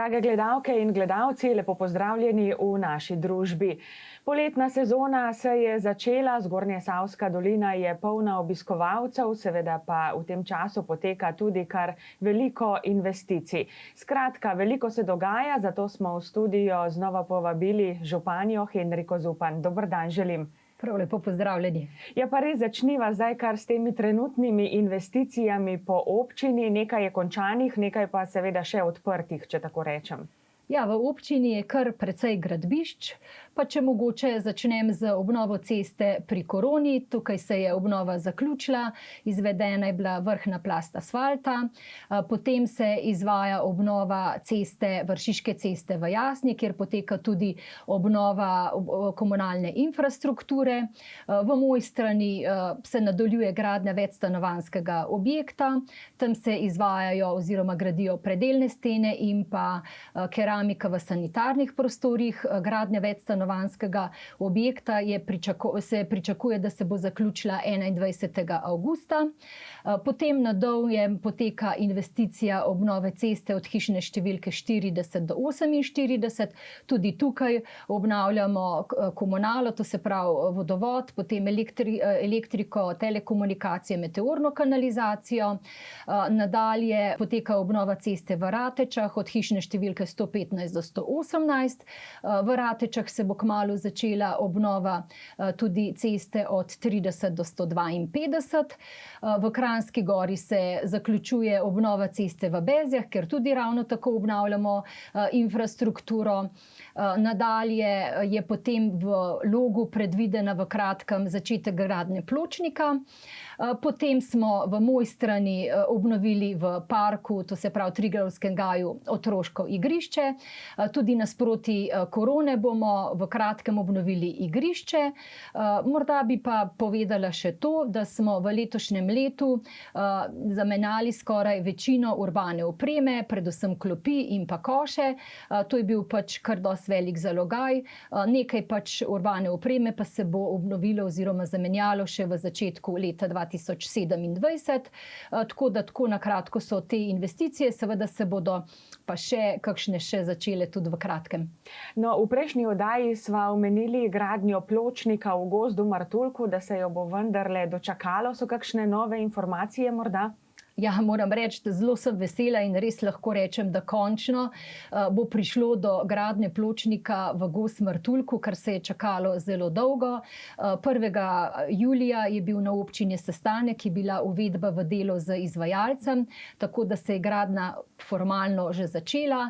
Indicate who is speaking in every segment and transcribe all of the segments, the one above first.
Speaker 1: Drage gledalke in gledalci, lepo pozdravljeni v naši družbi. Poletna sezona se je začela, Zgornjesavska dolina je polna obiskovalcev, seveda pa v tem času poteka tudi kar veliko investicij. Skratka, veliko se dogaja, zato smo v studio znova povabili županjo Henriko Zupan. Dober dan želim.
Speaker 2: Prav lepo pozdravljeni.
Speaker 1: Ja, pa res začniva zdaj kar s temi trenutnimi investicijami po občini. Nekaj je končanih, nekaj pa seveda še odprtih, če tako rečem.
Speaker 2: Ja, v občini je kar precej gradbišč, pa če mogoče začnem z obnovo ceste pri Koroni. Tukaj se je obnova zaključila, izvedena je bila vrhna plast asfalta, potem se izvaja obnova Vršiške ceste v Jasni, kjer poteka tudi obnova komunalne infrastrukture. V Mojstrani se nadaljuje gradnja večstanovanjskega objekta, tam se izvajajo oziroma gradijo predelne stene in pa keramika v sanitarnih prostorih. Gradnja večstanovanjskega objekta se pričakuje, da se bo zaključila 21. avgusta. Potem na Dolnjem poteka investicija obnove ceste od hišne številke 40 do 48. Tudi tukaj obnavljamo komunalo, to se pravi vodovod, potem elektriko, telekomunikacije, meteorno kanalizacijo. Nadalje poteka obnova ceste v Ratečah od hišne številke 115 do 118. V Ratečah se bo kmalu začela obnova tudi ceste od 30 do 152. V Kranjski Gori se zaključuje obnova ceste v Bezjah, ker tudi ravno tako obnavljamo infrastrukturo. Nadalje je potem v Logu predvidena v kratkem začetek gradnje pločnika. Potem smo v Mojstrani obnovili v parku, to se pravi Triglavskem gaju, otroško igrišče. Tudi nasproti Korone bomo v kratkem obnovili igrišče. Morda bi pa povedala še to, da smo v letošnjem letu zamenjali skoraj večino urbane opreme, predvsem klopi in pa koše. To je bil pač kar dosti velik zalogaj. Nekaj pač urbane opreme pa se bo obnovilo oziroma zamenjalo še v začetku leta 2027. Tako na kratko so te investicije, seveda se bodo pa še kakšne še začele tudi v kratkem.
Speaker 1: No, v prejšnji oddaji sva omenili gradnjo pločnika v gozdu Martuljku, da se jo bo vendarle dočakalo. So kakšne nove informacije morda?
Speaker 2: Ja, moram reči, da zelo sem vesela in res lahko rečem, da končno bo prišlo do gradnje pločnika v gozd Martuljku, kar se je čakalo zelo dolgo. 1. julija je bil na občini sestanek, ki je bila uvedba v delo z izvajalcem, tako da se je gradnja formalno že začela.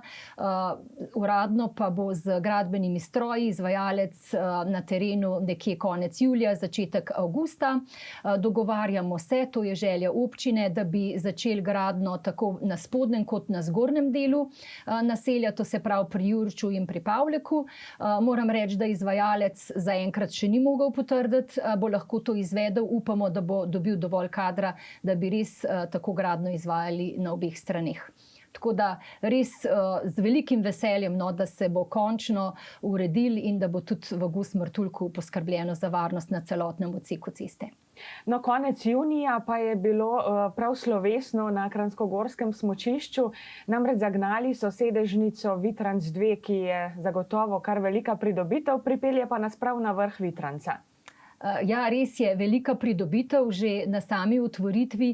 Speaker 2: Uradno pa bo z gradbenimi stroji izvajalec na terenu nekje konec julija, začetek avgusta. Dogovarjamo se, to je želja občine, da bi začeli gradnjo tako na spodnjem kot na zgornjem delu naselja, to se pravi pri Jurču in pri Pavleku. Moram reči, da izvajalec zaenkrat še ni mogel potrditi, bo lahko to izvedel. Upamo, da bo dobil dovolj kadra, da bi res tako gradnjo izvajali na obeh straneh. Tako da res z velikim veseljem, da se bo končno uredil in da bo tudi v gozd Martuljku poskrbljeno za varnost na celotnem odseku ceste.
Speaker 1: No, konec junija pa je bilo prav slovesno na Kranjskogorskem smučišču. Namreč zagnali so sedežnico Vitrans 2, ki je zagotovo kar velika pridobitev, pripelje pa nas prav na vrh Vitranca.
Speaker 2: Ja, res je velika pridobitev. Že na sami otvoritvi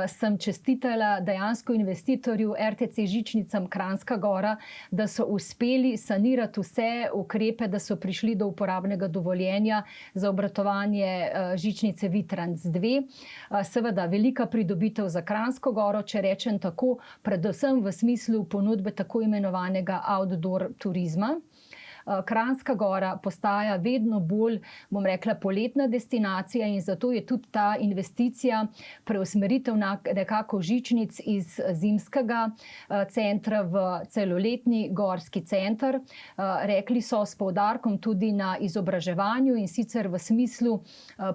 Speaker 2: sem čestitala dejansko investitorju RTC Žičnicam Kranjska Gora, da so uspeli sanirati vse ukrepe, da so prišli do uporabnega dovoljenja za obratovanje žičnice Vitrans 2. Seveda velika pridobitev za Kranjsko Goro, če rečem tako, predvsem v smislu ponudbe tako imenovanega outdoor turizma. Kranjska Gora postaja vedno bolj, bom rekla, poletna destinacija in zato je tudi ta investicija preusmeritev nekako žičnic iz zimskega centra v celoletni gorski center. Rekli so s poudarkom tudi na izobraževanju in sicer v smislu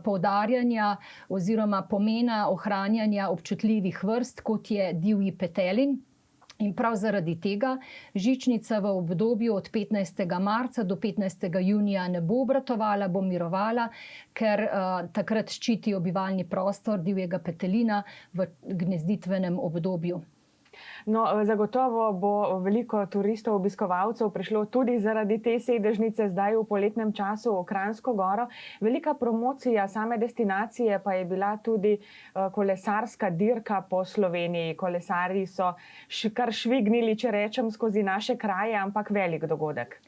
Speaker 2: poudarjanja oziroma pomena ohranjanja občutljivih vrst, kot je divji petelin. In prav zaradi tega žičnica v obdobju od 15. marca do 15. junija ne bo obratovala, bo mirovala, ker takrat ščiti bivalni prostor divjega petelina v gnezditvenem obdobju.
Speaker 1: No, zagotovo bo veliko turistov, obiskovalcev prišlo tudi zaradi te sedežnice zdaj v poletnem času v Kranjsko Goro. Velika promocija same destinacije pa je bila tudi kolesarska dirka po Sloveniji. Kolesarji so kar švignili, če rečem, skozi naše kraje, ampak velik dogodek.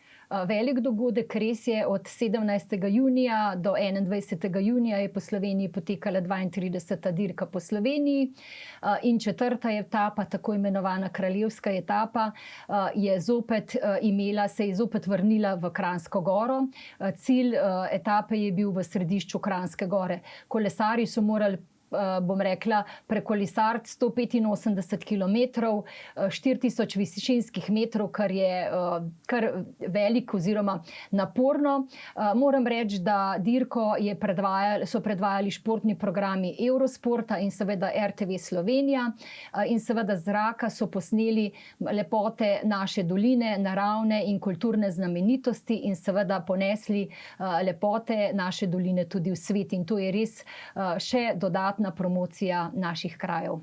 Speaker 2: Velik dogodek, res je, od 17. junija do 21. junija je po Sloveniji potekala 32. dirka po Sloveniji in četrta etapa, tako imenovana kraljevska etapa, se je zopet vrnila v Kranjsko Goro. Cilj etape je bil v središču Kranjske Gore. Kolesarji so morali prekolesariti 185 km, 4000 višinskih metrov, kar je kar velik oziroma naporno. Moram reči, da dirko so predvajali športni programi Eurosporta in seveda RTV Slovenija in seveda z zraka so posneli lepote naše doline, naravne in kulturne znamenitosti in seveda ponesli lepote naše doline tudi v svet. In to je res še dodatna promocija naših krajev.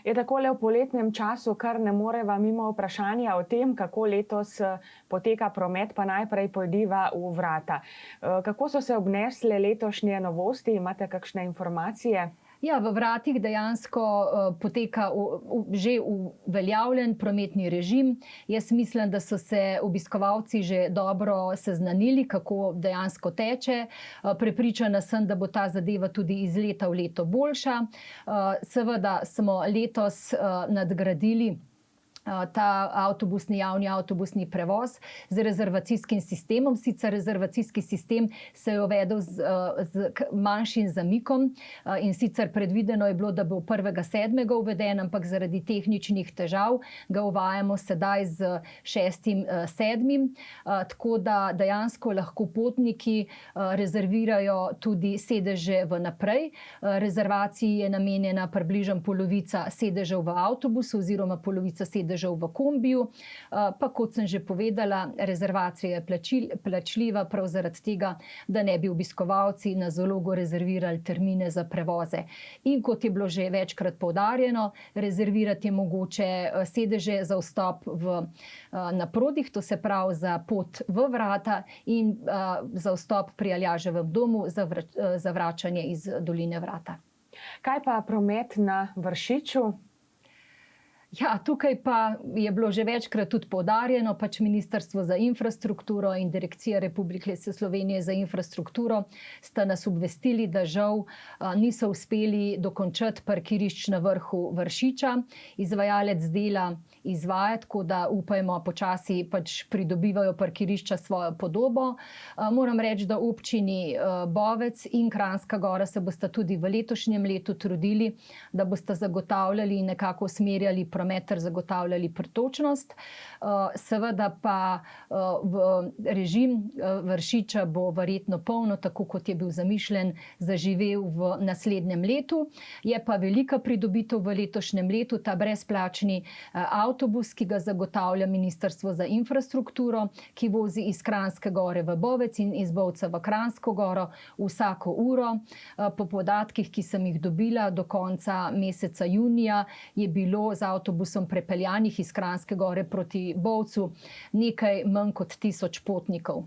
Speaker 1: Je takole v poletnem času, kar ne moreva mimo vprašanja o tem, kako letos poteka promet, pa najprej pojdiva v Vrata. Kako so se obnesle letošnje novosti? Imate kakšne informacije?
Speaker 2: Ja, v Vratih dejansko poteka že uveljavljen prometni režim. Jaz mislim, da so se obiskovalci že dobro seznanili, kako dejansko teče. Prepričana sem, da bo ta zadeva tudi iz leta v leto boljša. Seveda smo letos nadgradili ta javni avtobusni prevoz z rezervacijskim sistemom. Sicer rezervacijski sistem se je uvedel z manjšim zamikom in sicer predvideno je bilo, da bo 1.7. uveden, ampak zaradi tehničnih težav ga uvajamo sedaj z 6.7. Tako da dejansko lahko potniki rezervirajo tudi sedeže vnaprej. Rezervaciji je namenjena približno polovica sedežev v avtobusu oziroma polovica sedežev v kombiju, pa kot sem že povedala, rezervacija je plačljiva prav zaradi tega, da ne bi obiskovalci na zalogo rezervirali termine za prevoze. In kot je bilo že večkrat poudarjeno, rezervirati je mogoče sedeže za vstop na prodih, to se pravi za pot v Vrata in za vstop pri Aljaževem domu za vračanje iz doline Vrata.
Speaker 1: Kaj pa promet na Vršiču?
Speaker 2: Ja, tukaj pa je bilo že večkrat tudi poudarjeno, Ministrstvo za infrastrukturo in Direkcija Republike Slovenije za infrastrukturo sta nas obvestili, da žal niso uspeli dokončati parkirišč na vrhu Vršiča. Izvajalec dela izvaja, tako da upajmo, počasi pridobivajo parkirišča svojo podobo. Moram reči, da občini Bovec in Kranjska Gora se bosta tudi v letošnjem letu trudili, da bosta zagotavljali in nekako usmerjali promet ter zagotavljali pretočnost. Seveda pa režim Vršiča bo verjetno polno, tako kot je bil zamišljen, zaživel v naslednjem letu. Je pa velika pridobitev v letošnjem letu ta brezplačni avtobus, ki ga zagotavlja Ministrstvo za infrastrukturo, ki vozi iz Kranjske Gore v Bovec in iz Bovca v Kranjsko Goro vsako uro. Po podatkih, ki sem jih dobila, do konca meseca junija je bilo z avtobusom prepeljanih iz Kranjske Gore proti Bovcu nekaj manj kot 1000 potnikov.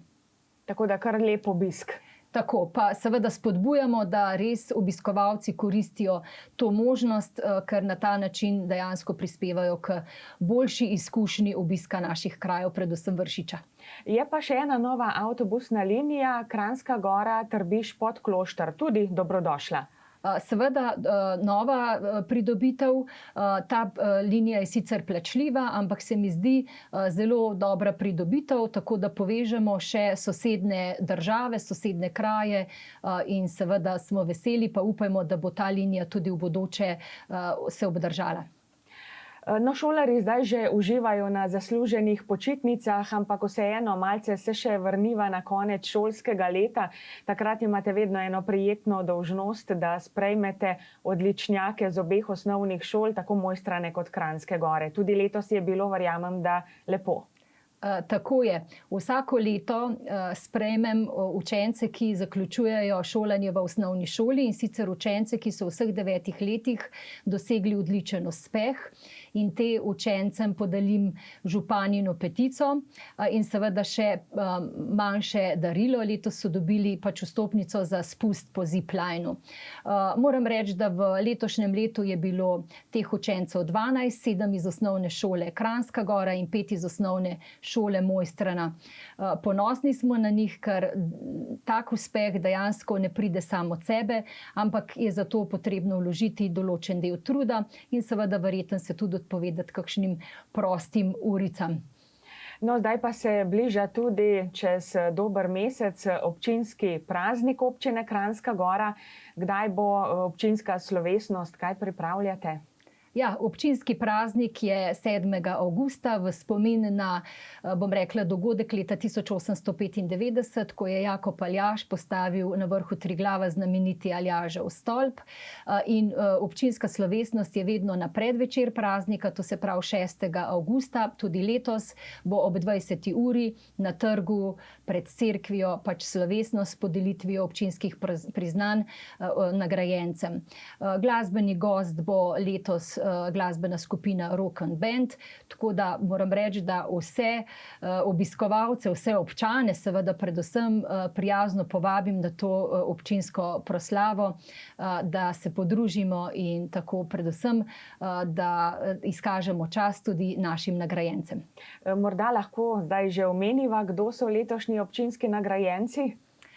Speaker 1: Tako da kar lep obisk.
Speaker 2: Tako, pa seveda spodbujamo, da res obiskovalci koristijo to možnost, ker na ta način dejansko prispevajo k boljši izkušnji obiska naših krajev, predvsem Vršiča.
Speaker 1: Je pa še ena nova avtobusna linija, Kranjska Gora-Trbiž-Podklošter, tudi dobrodošla.
Speaker 2: Seveda nova pridobitev, ta linija je sicer plačljiva, ampak se mi zdi zelo dobra pridobitev, tako da povežemo še sosednje države, sosednje kraje in seveda smo veseli, pa upajmo, da bo ta linija tudi v bodoče se obdržala.
Speaker 1: No, šolarji zdaj že uživajo na zasluženih počitnicah, ampak vseeno malce se še vrniva na konec šolskega leta. Takrat imate vedno eno prijetno dolžnost, da sprejmete odličnjake z obeh osnovnih šol, tako Mojstrane kot Kranjske Gore. Tudi letos je bilo, verjamem, da lepo.
Speaker 2: Tako je. Vsako leto sprejmem učence, ki zaključujejo šolanje v osnovni šoli, in sicer učence, ki so v vseh 9 letih dosegli odličen uspeh. in te učencem podelim županino petico in seveda še manjše darilo. Letos so dobili pač vstopnico za spust po ziplineu. Moram reči, da v letošnjem letu je bilo teh učencev 12, 7 iz osnovne šole Kranjska Gora in 5 iz osnovne šole Mojstrana. Ponosni smo na njih, ker tak uspeh dejansko ne pride samo od sebe, ampak je za to potrebno vložiti določen del truda in seveda verjetno se tudi odpovedati kakšnim prostim uricam.
Speaker 1: No, zdaj pa se bliža tudi čez dober mesec občinski praznik občine Kranjska Gora. Kdaj bo občinska slovesnost, kaj pripravljate?
Speaker 2: Ja, občinski praznik je 7. avgusta v spomin na, bom rekla, dogodek leta 1895, ko je Jakob Aljaž postavil na vrhu Triglava znameniti Aljažev stolp. In občinska slovesnost je vedno na predvečer praznika, to se pravi 6. avgusta, tudi letos bo ob 20. uri na trgu pred cerkvijo pač slovesnost s podelitvijo občinskih priznanj nagrajencem. Glasbeni gost bo letos glasbena skupina Rock and Band, tako da moram reči, da vse obiskovalce, vse občane, seveda predvsem prijazno povabim na to občinsko proslavo, da se podružimo in tako predvsem, da izkažemo čast tudi našim nagrajencem.
Speaker 1: Morda lahko zdaj že omeniva, kdo so letošnji občinski nagrajenci?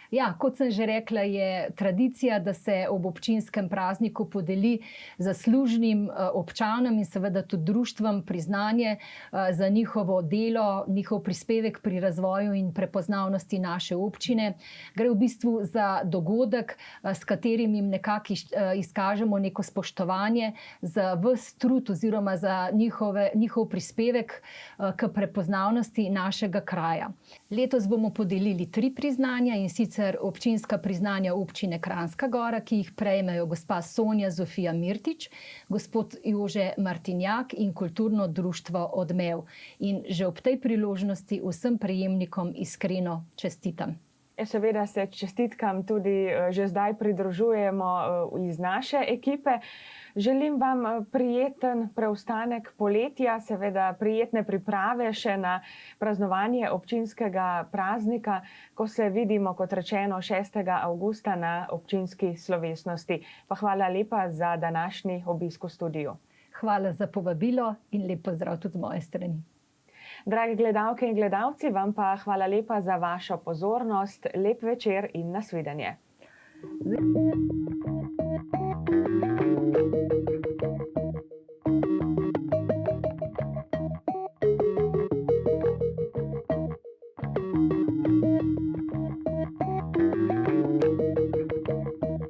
Speaker 2: Ja, kot sem že rekla, je tradicija, da se ob občinskem prazniku podeli zaslužnim občanom in seveda tudi društvom priznanje za njihovo delo, njihov prispevek pri razvoju in prepoznavnosti naše občine. Gre v bistvu za dogodek, s katerim jim nekako izkažemo neko spoštovanje za ves trud oziroma za njihov prispevek k prepoznavnosti našega kraja. Letos bomo podelili 3 priznanja, in sicer občinska priznanja občine Kranjska Gora, ki jih prejmejo gospa Sonja Zofija Mirtič, gospod Jože Martinjak in kulturno društvo Odmev. In že ob tej priložnosti vsem prejemnikom iskreno čestitam.
Speaker 1: Seveda se čestitkam tudi že zdaj pridružujemo iz naše ekipe. Želim vam prijeten preostanek poletja, seveda prijetne priprave še na praznovanje občinskega praznika, ko se vidimo, kot rečeno, 6. avgusta na občinski slovesnosti. Pa hvala lepa za današnji obisk v studiu.
Speaker 2: Hvala za povabilo in lep pozdrav tudi z moje strani.
Speaker 1: Drage gledalke in gledalci, vam pa hvala lepa za vašo pozornost. Lep večer in nasvidenje.